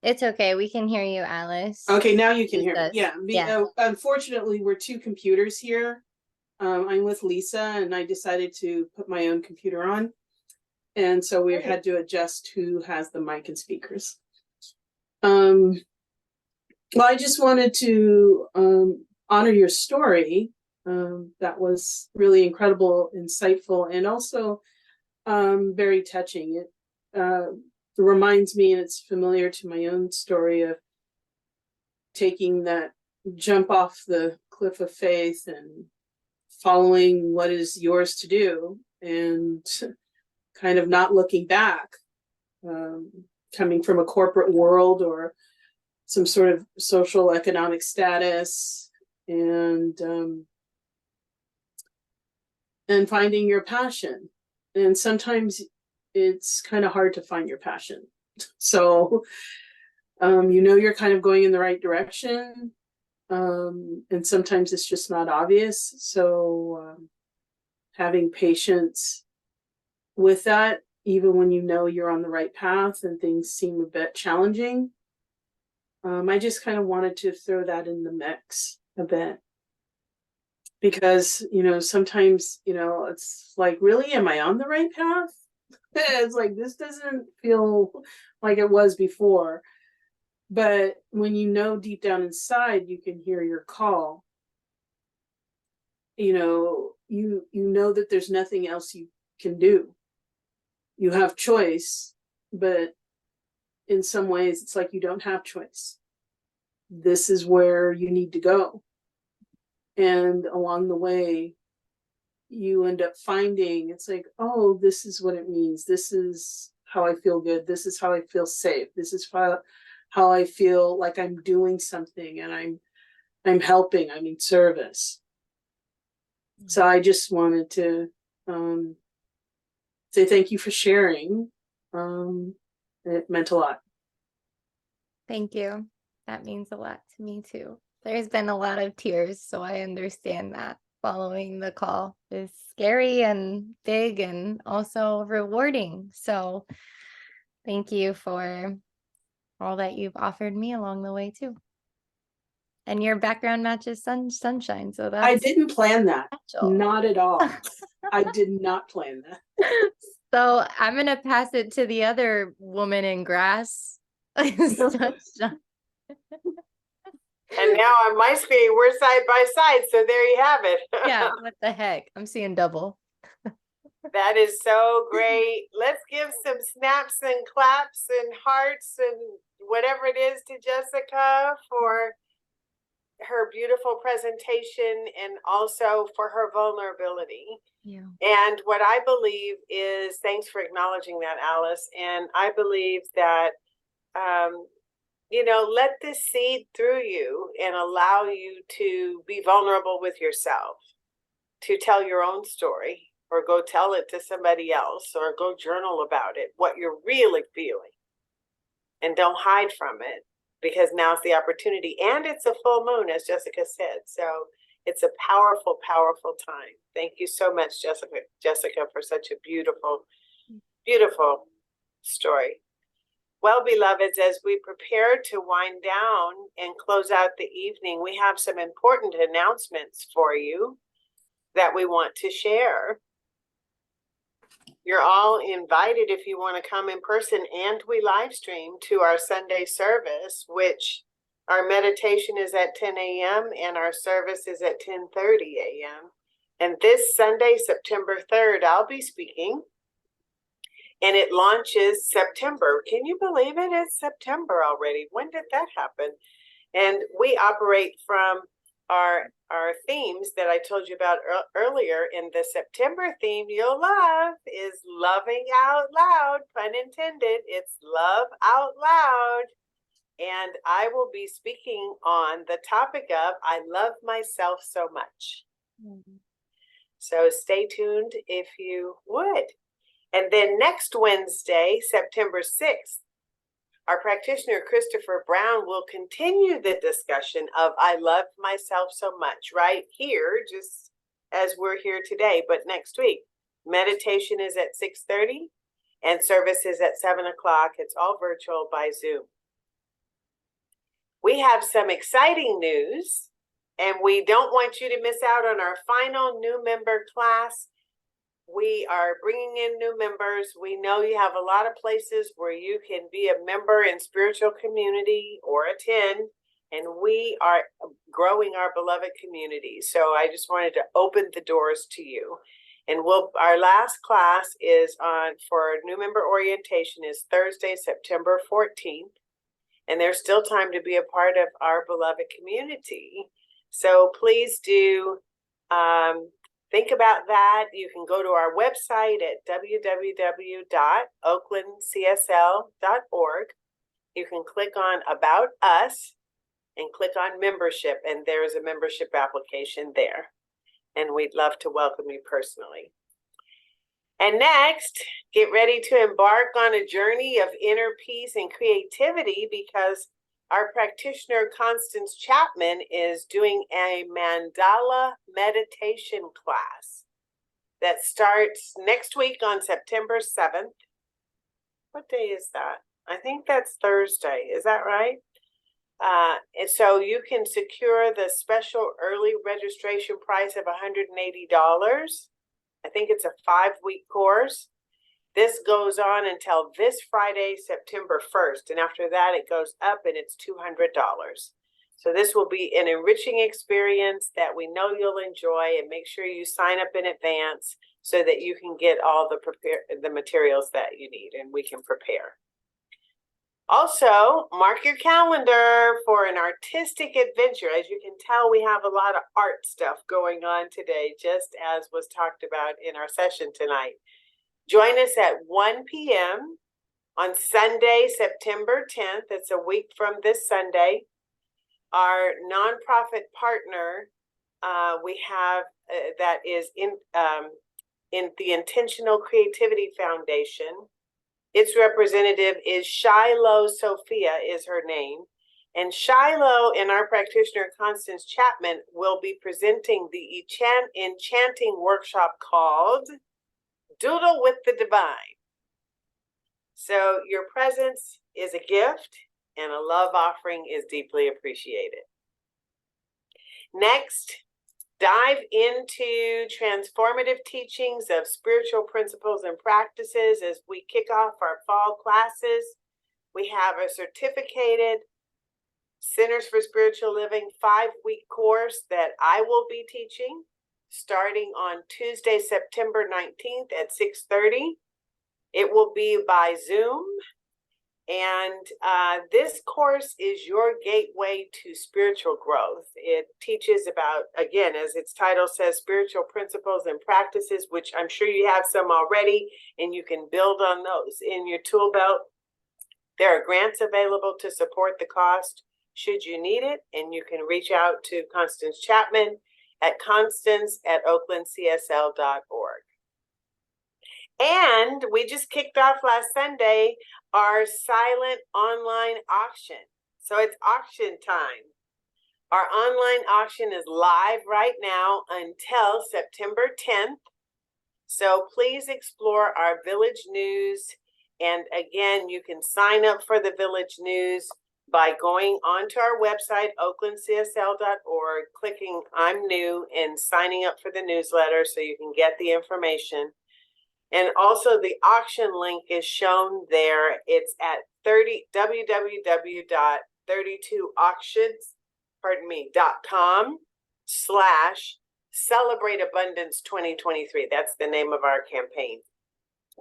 Speaker 2: It's okay. We can hear you, Alice.
Speaker 6: okay, now you can hear me.
Speaker 2: Lisa's.
Speaker 6: Yeah,
Speaker 2: Yeah.
Speaker 6: unfortunately, we're two computers here. I'm with Lisa and I decided to put my own computer on. And so we
Speaker 2: Great.
Speaker 6: had to adjust who has the mic and speakers. Well, I just wanted to honor your story. That was really incredible, insightful, and also very touching. It reminds me, and it's familiar to my own story of taking that jump off the cliff of faith and following what is yours to do and kind of not looking back, coming from a corporate world or some sort of social economic status, and finding your passion. And sometimes it's kind of hard to find your passion. So you know you're kind of going in the right direction, and sometimes it's just not obvious. So having patience with that, even when you know you're on the right path and things seem a bit challenging. I just kind of wanted to throw that in the mix a bit. Because, you know, sometimes, you know, it's like, really, am I on the right path? It's like, this doesn't feel like it was before. But when you know deep down inside, you can hear your call. You know, you know that there's nothing else you can do. You have choice, but in some ways it's like you don't have choice. This is where you need to go. And along the way, you end up finding, it's like, oh, this is what it means. This is how I feel good. This is how I feel safe. This is how I feel like I'm doing something and I'm helping, I'm in service. So I just wanted to say thank you for sharing. It meant a lot.
Speaker 2: Thank you. That means a lot to me too. There's been a lot of tears, so I understand that. Following the call is scary and big and also rewarding. So thank you for all that you've offered me along the way too. And your background matches sunshine, so that's
Speaker 6: I didn't plan that.
Speaker 2: special.
Speaker 6: Not at all. I did not plan that.
Speaker 2: So I'm gonna pass it to the other woman in grass. Sunshine.
Speaker 1: And now on my screen, we're side by side, so there you have it.
Speaker 2: Yeah, what the heck? I'm seeing double.
Speaker 1: That is so great. Let's give some snaps and claps and hearts and whatever it is to Jessica for her beautiful presentation and also for her vulnerability.
Speaker 2: Yeah.
Speaker 1: And what I believe is, thanks for acknowledging that, Alice. And I believe that, you know, let this seed through you and allow you to be vulnerable with yourself, to tell your own story or go tell it to somebody else or go journal about it, what you're really feeling. And don't hide from it, because now's the opportunity. And it's a full moon, as Jessica said. So it's a powerful, powerful time. Thank you so much, Jessica, for such a beautiful, beautiful story. Well, beloveds, as we prepare to wind down and close out the evening, we have some important announcements for you that we want to share. You're all invited if you want to come in person, and we live stream to our Sunday service, which our meditation is at 10 a.m. and our service is at 10:30 a.m. And this Sunday, September 3rd, I'll be speaking. And it launches September. Can you believe it? It's September already. When did that happen? And we operate from our themes that I told you about earlier. In the September theme you'll love is loving out loud, pun intended. It's love out loud. And I will be speaking on the topic of I love myself so much. So stay tuned if you would. And then next Wednesday, September 6th, our practitioner, Christopher Brown, will continue the discussion of I Love Myself So Much right here, just as we're here today, but next week. Meditation is at 6:30 and service is at 7 o'clock. It's all virtual by Zoom. We have some exciting news, and we don't want you to miss out on our final new member class. We are bringing in new members. We know you have a lot of places where you can be a member in spiritual community or attend, and we are growing our beloved community. So I just wanted to open the doors to you. And our last class is for new member orientation is Thursday, September 14th. And there's still time to be a part of our beloved community. So please do think about that. You can go to our website at www.oaklandcsl.org. You can click on About Us and click on Membership, and there's a membership application there. And we'd love to welcome you personally. And next, get ready to embark on a journey of inner peace and creativity, because our practitioner, Constance Chapman, is doing a mandala meditation class that starts next week on September 7th. What day is that? I think that's Thursday. Is that right? And so you can secure the special early registration price of $180. I think it's a 5-week course. This goes on until this Friday, September 1st. And after that, it goes up and it's $200. So this will be an enriching experience that we know you'll enjoy, and make sure you sign up in advance so that you can get all the materials that you need and we can prepare. Also, mark your calendar for an artistic adventure. As you can tell, we have a lot of art stuff going on today, just as was talked about in our session tonight. Join us at 1 p.m. on Sunday, September 10th. It's a week from this Sunday. Our nonprofit partner we have that is in the Intentional Creativity Foundation. Its representative is Shiloh Sophia, is her name. And Shiloh and our practitioner, Constance Chapman, will be presenting the enchanting workshop called Doodle with the Divine. So your presence is a gift, and a love offering is deeply appreciated. Next, dive into transformative teachings of spiritual principles and practices as we kick off our fall classes. We have a certificated Centers for Spiritual Living 5-week course that I will be teaching starting on Tuesday, September 19th at 6:30. It will be by Zoom. And this course is your gateway to spiritual growth. It teaches about, again, as its title says, spiritual principles and practices, which I'm sure you have some already, and you can build on those in your tool belt. There are grants available to support the cost should you need it, and you can reach out to Constance Chapman at constance@oaklandcsl.org. And we just kicked off last Sunday our silent online auction. So it's auction time. Our online auction is live right now until September 10th. So please explore our Village News. And again, you can sign up for the Village News by going onto our website, oaklandcsl.org, clicking I'm new, and signing up for the newsletter so you can get the information. And also the auction link is shown there. It's at www.32auctions.com/Celebrate Abundance 2023. That's the name of our campaign.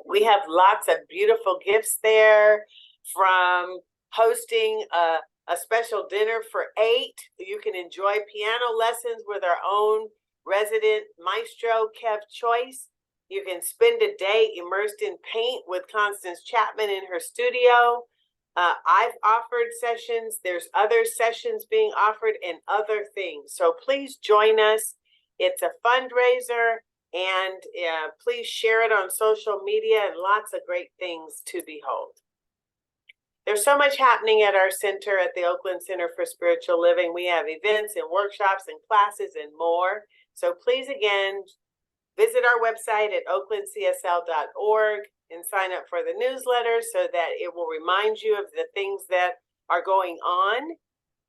Speaker 1: We have lots of beautiful gifts there, from hosting a special dinner for 8. You can enjoy piano lessons with our own resident maestro, Kev Choice. You can spend a day immersed in paint with Constance Chapman in her studio. I've offered sessions. There's other sessions being offered and other things. So please join us. It's a fundraiser, And please share it on social media, and lots of great things to behold. There's so much happening at our center at the Oakland Center for Spiritual Living. We have events and workshops and classes and more. So please, again, visit our website at oaklandcsl.org and sign up for the newsletter so that it will remind you of the things that are going on.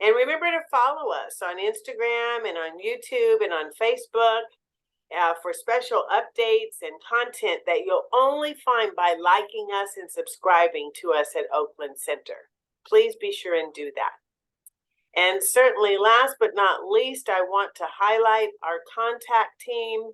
Speaker 1: And remember to follow us on Instagram and on YouTube and on Facebook for special updates and content that you'll only find by liking us and subscribing to us at Oakland Center. Please be sure and do that. And certainly last but not least, I want to highlight our contact team.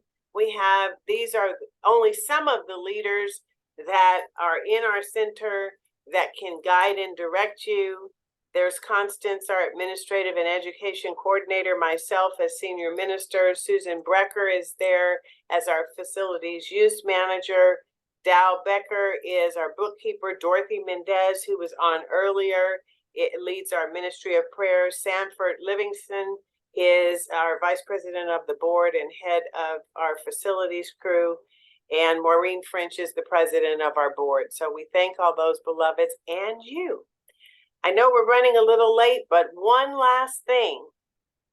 Speaker 1: These are only some of the leaders that are in our center that can guide and direct you. There's Constance, our administrative and education coordinator, myself as senior minister. Susan Brecker is there as our facilities use manager. Dow Becker is our bookkeeper. Dorothy Mendez, who was on earlier, leads our ministry of prayer. Sanford Livingston is our vice president of the board and head of our facilities crew. And Maureen French is the president of our board. So we thank all those beloveds and you. I know we're running a little late, but one last thing.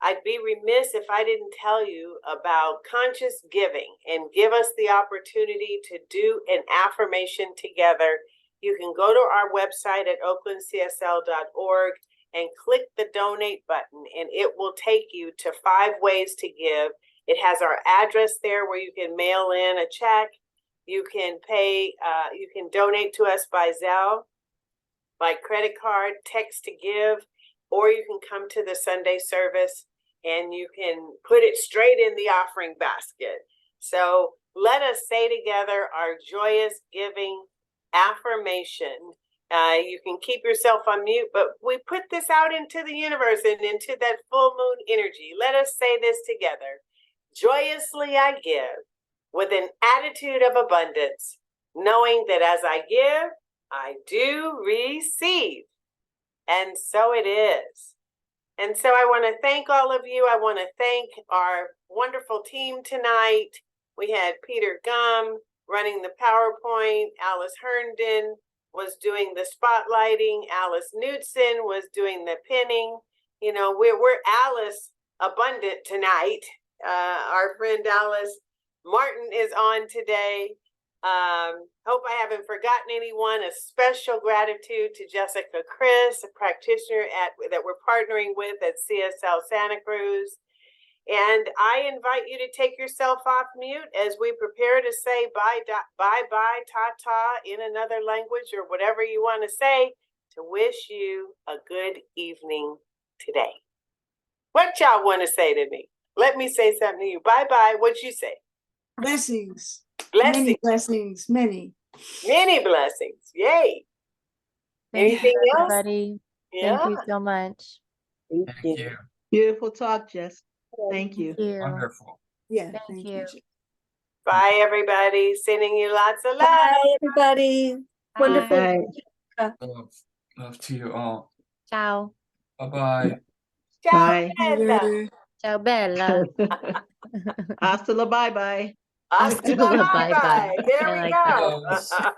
Speaker 1: I'd be remiss if I didn't tell you about conscious giving and give us the opportunity to do an affirmation together. You can go to our website at oaklandcsl.org and click the donate button, and it will take you to 5 ways to give. It has our address there where you can mail in a check. You can pay, you can donate to us by Zelle, by credit card, text to give, or you can come to the Sunday service and you can put it straight in the offering basket. So let us say together our joyous giving affirmation. You can keep yourself on mute, but we put this out into the universe and into that full moon energy. Let us say this together. Joyously I give with an attitude of abundance, knowing that as I give, I do receive. And so it is. And so I want to thank all of you. I want to thank our wonderful team tonight. We had Peter Gum running the PowerPoint. Alice Herndon was doing the spotlighting. Alice Knudsen was doing the pinning. You know, we're Alice abundant tonight. Our friend Alice Martin is on today. Hope I haven't forgotten anyone. A special gratitude to Jessica Chris, a practitioner that we're partnering with at CSL Santa Cruz. And I invite you to take yourself off mute as we prepare to say bye, ta-ta in another language or whatever you want to say to wish you a good evening today. What y'all want to say to me? Let me say something to you. Bye-bye. What'd you say?
Speaker 7: Blessings.
Speaker 1: Blessings.
Speaker 7: Many blessings. Many.
Speaker 1: Many blessings. Yay.
Speaker 2: Thank
Speaker 1: Anything
Speaker 2: you,
Speaker 1: else?
Speaker 2: everybody.
Speaker 1: Yeah.
Speaker 2: Thank you so much.
Speaker 3: Thank
Speaker 8: Thank
Speaker 3: you.
Speaker 8: you.
Speaker 9: Beautiful talk, Jess. Thank you.
Speaker 2: Thank you.
Speaker 8: Wonderful.
Speaker 7: Yeah.
Speaker 2: Thank you.
Speaker 1: Bye, everybody. Sending you lots of love.
Speaker 7: Bye, everybody. Wonderful.
Speaker 2: Bye.
Speaker 9: Bye.
Speaker 8: Love to you all.
Speaker 2: Ciao.
Speaker 8: Bye-bye.
Speaker 1: Ciao,
Speaker 9: Bye.
Speaker 1: Bella.
Speaker 2: Ciao, Bella.
Speaker 9: Hasta la bye-bye.
Speaker 1: Hasta la
Speaker 2: Bye-bye.
Speaker 1: bye-bye. There
Speaker 2: I
Speaker 1: we
Speaker 2: like
Speaker 1: go.
Speaker 8: that.